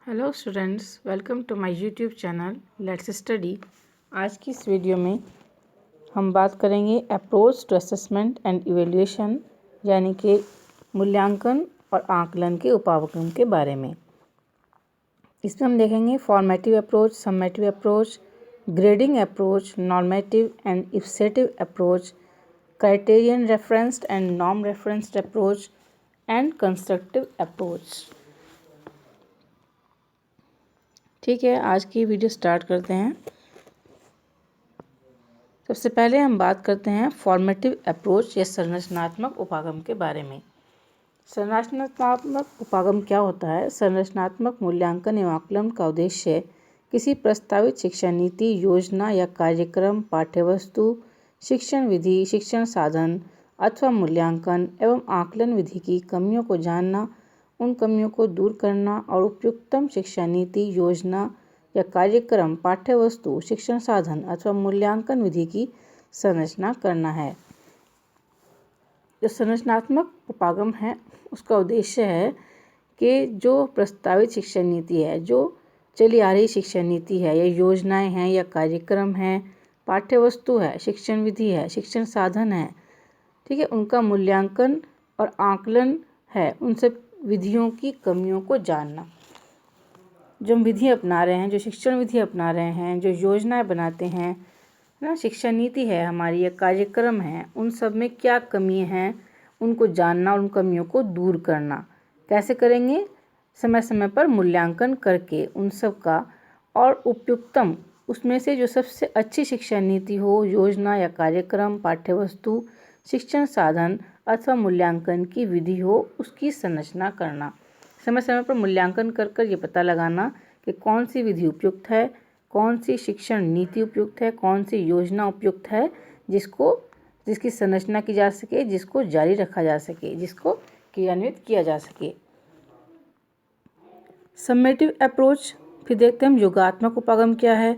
Hello students, welcome to my YouTube channel let's study. आज की इस वीडियो में हम बात करेंगे approach to assessment and evaluation, यानी कि मूल्यांकन और आकलन के उपागम के बारे में। इसमें हम देखेंगे formative approach, summative approach, grading approach, normative and ipsative approach, criterion referenced and norm referenced approach and constructive approach. ठीक है, आज की वीडियो स्टार्ट करते हैं। सबसे पहले हम बात करते हैं फॉर्मेटिव अप्रोच या संरचनात्मक उपागम के बारे में। संरचनात्मक उपागम क्या होता है? संरचनात्मक मूल्यांकन एवं आकलन का उद्देश्य किसी प्रस्तावित शिक्षा नीति, योजना या कार्यक्रम, पाठ्यवस्तु, शिक्षण विधि, शिक्षण साधन अथवा मूल्यांकन एवं आकलन विधि की कमियों को जानना, उन कमियों को दूर करना और उपयुक्तम शिक्षा नीति, योजना या कार्यक्रम, पाठ्यवस्तु, शिक्षण साधन अथवा मूल्यांकन विधि की संरचना करना है। जो संरचनात्मक उपागम है उसका उद्देश्य है कि जो प्रस्तावित शिक्षा नीति है, जो चली आ रही शिक्षा नीति है या योजनाएं हैं या कार्यक्रम हैं, पाठ्यवस्तु है, शिक्षण विधि है, शिक्षण साधन है, ठीक है, उनका मूल्यांकन और आकलन है। उन सब विधियों की कमियों को जानना। जो हम विधि अपना रहे हैं, जो शिक्षण विधि अपना रहे हैं, जो योजनाएं बनाते हैं ना, शिक्षा नीति है हमारी या कार्यक्रम है, उन सब में क्या कमी हैं उनको जानना और उन कमियों को दूर करना। कैसे करेंगे? समय समय पर मूल्यांकन करके उन सब का, और उपयुक्तम उसमें से जो सबसे अच्छी शिक्षा नीति हो, योजना या कार्यक्रम, पाठ्यवस्तु, शिक्षण साधन अथवा मूल्यांकन की विधि हो, उसकी संरचना करना। समय समय पर मूल्यांकन कर कर ये पता लगाना कि कौन सी विधि उपयुक्त है, कौन सी शिक्षण नीति उपयुक्त है, कौन सी योजना उपयुक्त है, जिसकी संरचना की जा सके, जिसको जारी रखा जा सके, जिसको क्रियान्वित किया जा सके। सम्मेटिव अप्रोच, फिर देखते हैं हम योगात्मक उपागम क्या है।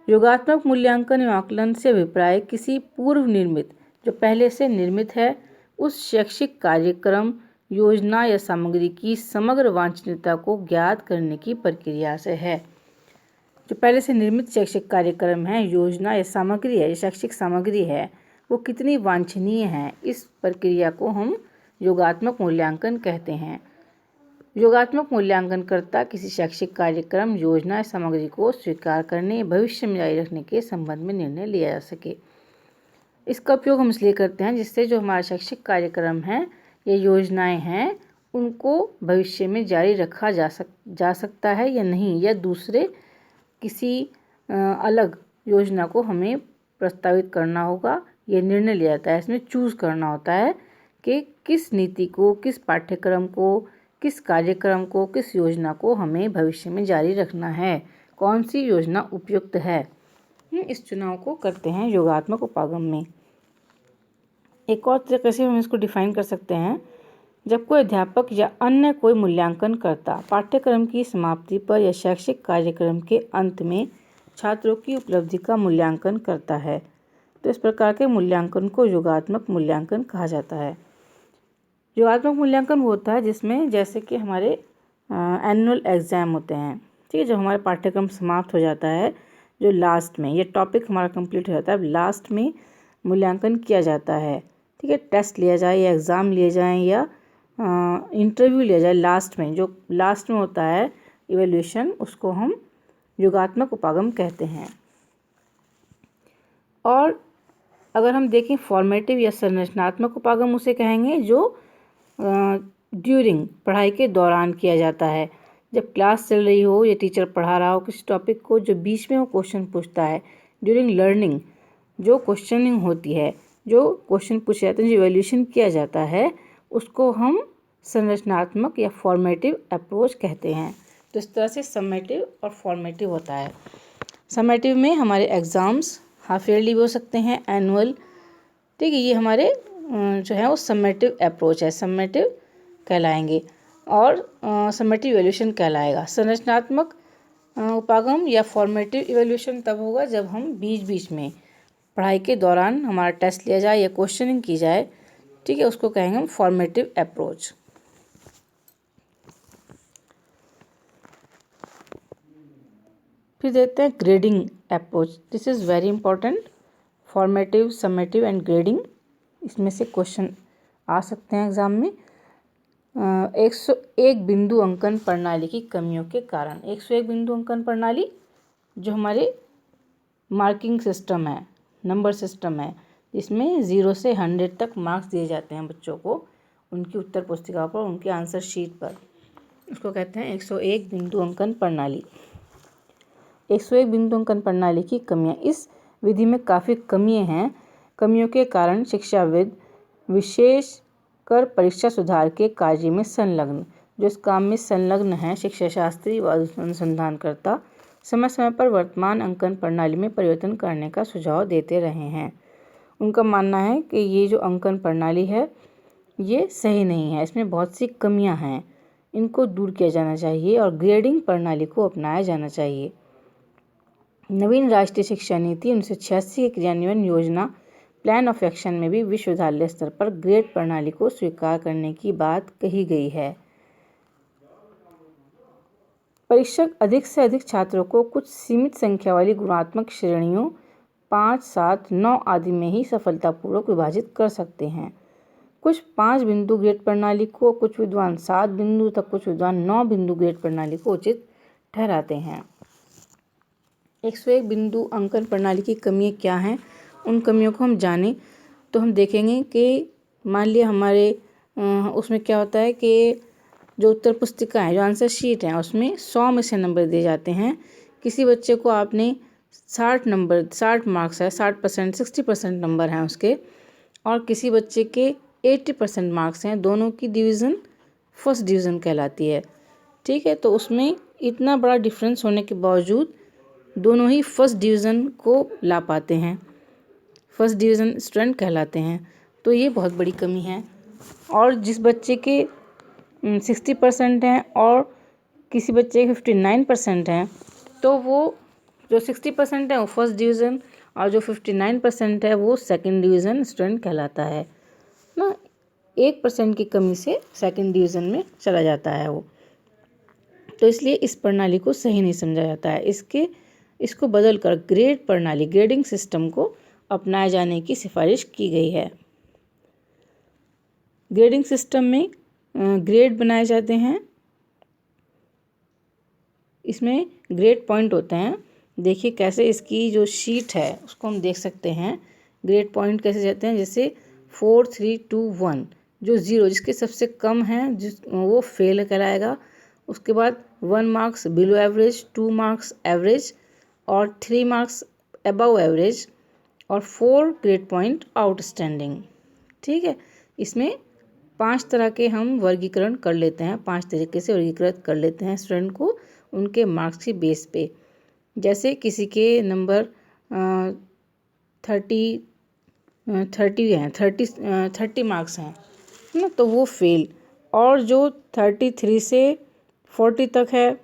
योगात्मक मूल्यांकन एवं आकलन से अभिप्राय किसी पूर्व निर्मित, जो पहले से निर्मित है, उस शैक्षिक कार्यक्रम, योजना या सामग्री की समग्र वांछनीयता को ज्ञात करने की प्रक्रिया से है। जो पहले से निर्मित शैक्षिक कार्यक्रम है, योजना या सामग्री है, शैक्षिक सामग्री है, वो कितनी वांछनीय है, इस प्रक्रिया को हम योगात्मक मूल्यांकन कहते हैं। योगात्मक मूल्यांकनकर्ता किसी शैक्षिक कार्यक्रम, योजना या सामग्री को स्वीकार करने या भविष्य में जारी रखने के संबंध में निर्णय लिया जा सके। इसका उपयोग हम इसलिए करते हैं जिससे जो हमारा शैक्षिक कार्यक्रम है या योजनाएं हैं, उनको भविष्य में जारी रखा जा सकता है या नहीं, या दूसरे किसी अलग योजना को हमें प्रस्तावित करना होगा, ये निर्णय लिया जाता है। इसमें चूज़ करना होता है कि किस नीति को, किस पाठ्यक्रम को, किस कार्यक्रम को, किस योजना को हमें भविष्य में जारी रखना है, कौन सी योजना उपयुक्त है। इस चुनाव को करते हैं योगात्मक उपागम में। एक और तरीके से हम इसको डिफाइन कर सकते हैं, जब कोई अध्यापक या अन्य कोई मूल्यांकन करता पाठ्यक्रम की समाप्ति पर या शैक्षिक कार्यक्रम के अंत में छात्रों की उपलब्धि का मूल्यांकन करता है, तो इस प्रकार के मूल्यांकन को योगात्मक मूल्यांकन कहा जाता है। योगात्मक मूल्यांकन वो होता है जिसमें, जैसे कि हमारे एनुअल एग्ज़ाम होते हैं, ठीक है, जब हमारा पाठ्यक्रम समाप्त हो जाता है, जो लास्ट में ये टॉपिक हमारा कंप्लीट हो जाता है, लास्ट में मूल्यांकन किया जाता है, ठीक है, टेस्ट लिया जाए या एग्ज़ाम लिए जाएँ या इंटरव्यू लिया जाए, लास्ट में जो लास्ट में होता है इवैल्यूएशन, उसको हम योगात्मक उपागम कहते हैं। और अगर हम देखें फॉर्मेटिव या संरचनात्मक उपागम उसे कहेंगे जो ड्यूरिंग, पढ़ाई के दौरान किया जाता है। जब क्लास चल रही हो या टीचर पढ़ा रहा हो किसी टॉपिक को, जो बीच में वो क्वेश्चन पूछता है, ड्यूरिंग लर्निंग जो क्वेश्चनिंग होती है, जो क्वेश्चन पूछे जाते हैं, जो इवैल्यूएशन किया जाता है, उसको हम संरचनात्मक या फॉर्मेटिव अप्रोच कहते हैं। तो इस तरह से सम्मेटिव और फॉर्मेटिव होता है। सम्मेटिव में हमारे एग्ज़ाम्स हाफ ईयरली भी हो सकते हैं, एनुअल, ठीक है, ये हमारे जो है वो सम्मेटिव अप्रोच है, सम्मेटिव कहलाएंगे, और सम्मेटिव इवैल्यूएशन कहलाएगा। संरचनात्मक उपागम या फॉर्मेटिव इवैल्यूएशन तब होगा जब हम बीच बीच में पढ़ाई के दौरान हमारा टेस्ट लिया जाए या क्वेश्चनिंग की जाए, ठीक है, उसको कहेंगे हम फॉर्मेटिव अप्रोच। फिर देखते हैं grading approach. This is very important, formative, summative and grading, इसमें से क्वेश्चन आ सकते हैं एग्जाम में। 101 बिंदु अंकन प्रणाली की कमियों के कारण। 101 बिंदु अंकन प्रणाली जो हमारे मार्किंग सिस्टम है, नंबर सिस्टम है, इसमें 0 से 100 तक मार्क्स दिए जाते हैं बच्चों को उनकी उत्तर पुस्तिका पर, उनके आंसर शीट पर। उसको कहते हैं 101 बिंदु अंकन प्रणाली। 101 बिंदु अंकन प्रणाली की कमियां। इस विधि में काफ़ी कमियां हैं। कमियों के कारण शिक्षाविद विशेष कर परीक्षा सुधार के कार्य में संलग्न, जो इस काम में संलग्न हैं, शिक्षा शास्त्री व अनुसंधानकर्ता समय समय पर वर्तमान अंकन प्रणाली में परिवर्तन करने का सुझाव देते रहे हैं। उनका मानना है कि ये जो अंकन प्रणाली है ये सही नहीं है, इसमें बहुत सी कमियां हैं, इनको दूर किया जाना चाहिए और ग्रेडिंग प्रणाली को अपनाया जाना चाहिए। नवीन राष्ट्रीय शिक्षा नीति 1986 की क्रियान्वयन योजना प्लान ऑफ एक्शन में भी विश्वविद्यालय स्तर पर ग्रेड प्रणाली को स्वीकार करने की बात कही गई है। परीक्षक अधिक से अधिक छात्रों को कुछ सीमित संख्या वाली गुणात्मक श्रेणियों 5, 7, 9 आदि में ही सफलतापूर्वक विभाजित कर सकते हैं। कुछ 5 बिंदु ग्रेड प्रणाली को, कुछ विद्वान 7 बिंदु तक, कुछ विद्वान 9 बिंदु ग्रेड प्रणाली को उचित ठहराते हैं। 101 बिंदु अंकन प्रणाली की कमियां क्या हैं, उन कमियों को हम जानें तो हम देखेंगे कि मान लिया हमारे उसमें क्या होता है कि जो उत्तर पुस्तिका है, जो आंसर शीट है, उसमें 100 में से नंबर दिए जाते हैं। किसी बच्चे को आपने 60 मार्क्स है, 60%, 60% नंबर हैं उसके, और किसी बच्चे के 80% मार्क्स हैं, दोनों की डिवीज़न फर्स्ट डिवीज़न कहलाती है। ठीक है, तो उसमें इतना बड़ा डिफरेंस होने के बावजूद दोनों ही फर्स्ट डिवीज़न को ला पाते हैं, फर्स्ट डिवीज़न स्टूडेंट कहलाते हैं, तो ये बहुत बड़ी कमी है। और जिस बच्चे के 60% हैं और किसी बच्चे के 59% हैं, तो वो जो 60% है वो फर्स्ट डिवीज़न और जो 59% है वो सेकंड डिवीज़न स्टूडेंट कहलाता है ना। 1% की कमी से सेकंड डिवीज़न में चला जाता है वो, तो इसलिए इस प्रणाली को सही नहीं समझा जाता है। इसको बदलकर ग्रेड प्रणाली, ग्रेडिंग सिस्टम को अपनाए जाने की सिफारिश की गई है। ग्रेडिंग सिस्टम में ग्रेड बनाए जाते हैं, इसमें ग्रेड पॉइंट होते हैं। देखिए कैसे इसकी जो शीट है उसको हम देख सकते हैं। ग्रेड पॉइंट कैसे जाते हैं, जैसे 4, 3, 2, 1, जो 0 जिसके सबसे कम है वो फेल कहलाएगा। उसके बाद 1 marks below average, 2 marks average और 3 मार्क्स अबव एवरेज और 4 ग्रेड पॉइंट आउटस्टैंडिंग। ठीक है, इसमें 5 तरह के हम वर्गीकरण कर लेते हैं, 5 तरीके से वर्गीकृत कर लेते हैं स्टूडेंट को उनके मार्क्स की बेस पे। जैसे किसी के नंबर 30 मार्क्स हैं ना, तो वो फेल, और जो 33 से 40 तक है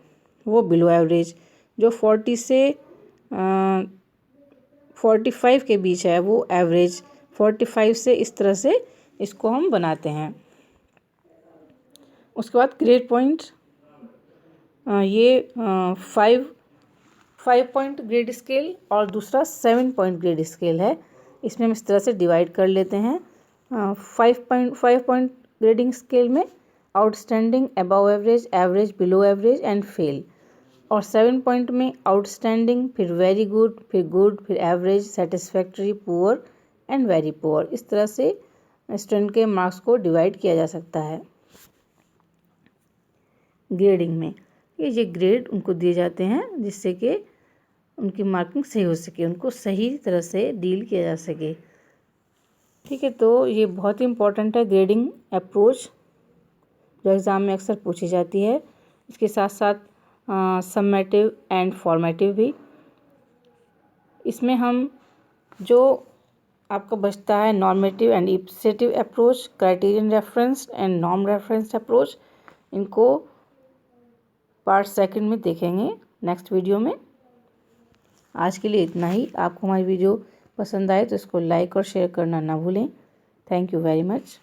वो बिलो एवरेज, जो 40 से 45 के बीच है वो एवरेज, 45 से, इस तरह से इसको हम बनाते हैं। उसके बाद ग्रेड पॉइंट, ये 5 पॉइंट ग्रेड स्केल और दूसरा 7 पॉइंट ग्रेड स्केल है। इसमें हम इस तरह से डिवाइड कर लेते हैं। 5 पॉइंट ग्रेडिंग स्केल में outstanding, above average, average, below average and fail, और 7 पॉइंट में आउटस्टैंडिंग, फिर वेरी गुड, फिर average, satisfactory, poor and very poor. इस तरह से स्टूडेंट के मार्क्स को डिवाइड किया जा सकता है। ग्रेडिंग में ये ग्रेड उनको दिए जाते हैं जिससे कि उनकी मार्किंग सही हो सके, उनको सही तरह से डील किया जा सके। ठीक है, तो ये बहुत ही इम्पोर्टेंट है ग्रेडिंग अप्रोच, जो एग्ज़ाम में अक्सर पूछी जाती है। इसके साथ साथ समेटिव एंड फॉर्मेटिव भी। इसमें हम जो आपका बचता है normative and ipsative approach, criterion reference and norm reference approach, इनको पार्ट 2 में देखेंगे नेक्स्ट वीडियो में। आज के लिए इतना ही। आपको हमारी वीडियो पसंद आए तो इसको लाइक और शेयर करना ना भूलें। Thank you very much.